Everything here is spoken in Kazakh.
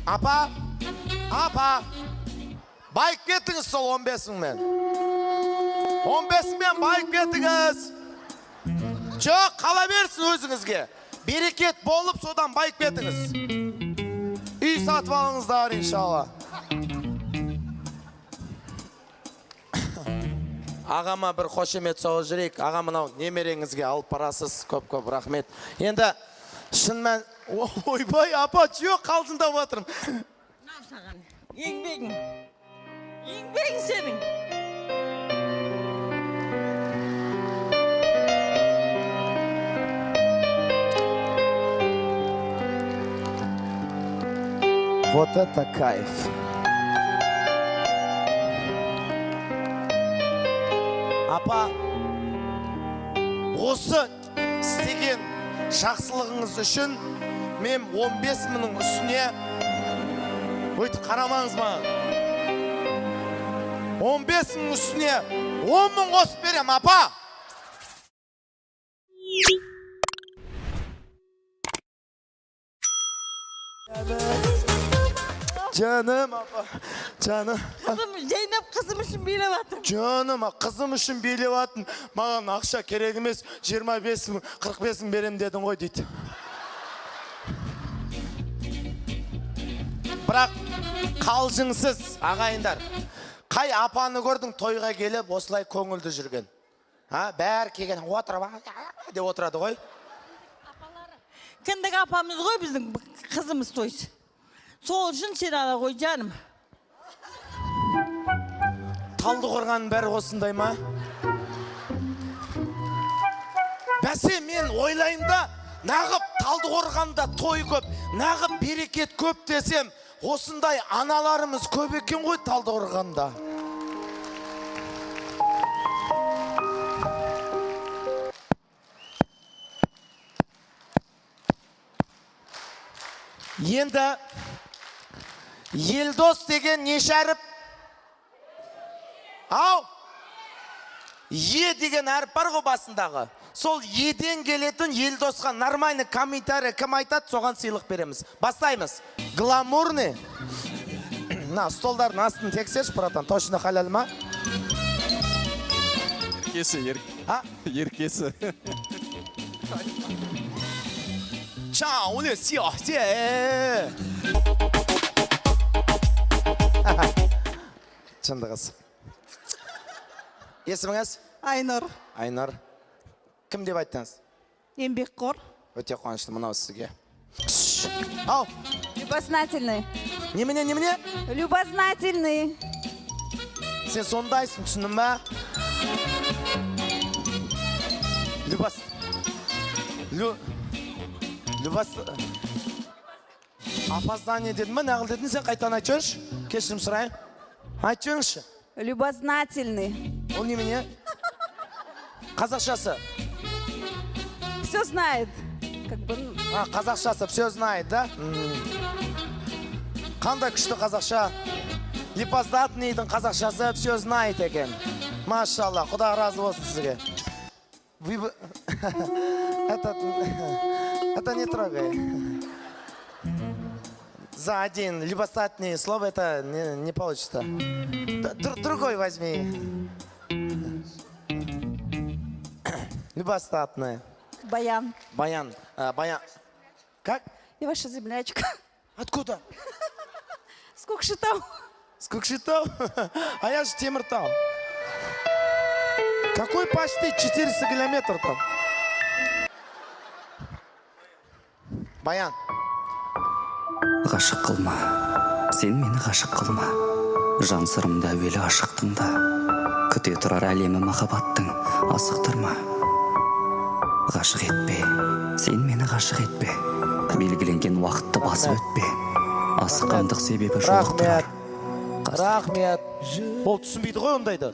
Апа, байып кеттіңіз сол 15 мен. 15 мен байып кеттіңіз. Жоқ, қала берсін өзіңізге. Берекет болып, содан байып кеттіңіз. Үй сатып алыңыздар, иншалла. Ағама бір қошемет соғып жүрейік. Аға мынау немереңізге алып барасыз. Көп рахмет. Енді шынымен... Ойбай, апа, жоқ, қалжыңдап отырмын. Нау саған, еңбегің сенің. Вот это кайф. Апа, осы істеген жақсылығыңыз үшін мен 15 мыңның үстіне өйтіп қарамаңыз маған. 15 мың үстіне 10 мың қосып берем, апа. Canım апа, canım. Zeynep kızım үшін билеп атыр. Canım, қызым үшін билеп атын. Маған ақша керек емес, 25 мың, 45 мың берем дедің ғой дейді. Бірақ қалжыңсыз ағайындар. Қай апаны көрдің тойға келіп осылай көңілді жүрген? Бәрі келген отырып деп отырады ғой. Кіндік апамыз ғой біздің қызымыз тойсы. Сол үшін сен ала ғой жаным. Талдықорғанның бәрі осындай ма? Бәсе мен ойлайым да, нағып Талдықорғанда той көп, нағып берекет көп десем, осындай аналарымыз көп екен ғой Талдықорғанда. Енді Елдос деген не шәріп? Ау? Е деген әріп бар ғой басындағы. Сол еден келетін Елдосқа нормальный комментарий кім айтады, соған сыйлық береміз. Бастаймыз. Гламурный. На, столдардың астын тексерші, братан. Точно халал ма? Еркесі. Чау, не сия. Шындығыз. Есіміңіз? Айнұр. Айнұр. Кім деп айттыңыз? Еңбекқор. Өте қуанышты мынау сізге. Ау. Любознательный. Немене? Любознательный. Сен сондайсың, түсіндің ба? Опоздание дедің ба? Нағыл дедің, сен қайтан айтып жүрші? Кешірім сұрайын. Айтып жүріңізші. Любознательный. Ол немене? Қазақшасы. Все знает. Қазақшасы, все знает, да? Қандай күшті қазақша? Липоздатныйдың қазақшасы все знает екен. Машалла, Құда разы болсын сізге. Это не трогай. За один либостатный слово это не получится. Другой возьми. Либостатное. Баян. Баян. Как? Я ваша землячка. Откуда? С Кокшетау. С Кокшетау? А я же Темиртау. Какой почти 400 километров там? Баян. Ғашық қылма, сен мені ғашық қылма. Жан сырымда әуелі ашықтың да. Күте тұрар әлемі махаббаттың, асықтырма. Ғашық етпе, сен мені ғашық етпе. Белгіленген уақытты басып өтпе. Асыққандық себебі жолықтырар. Рахмет. Ол түсінбейді ғой ондайды.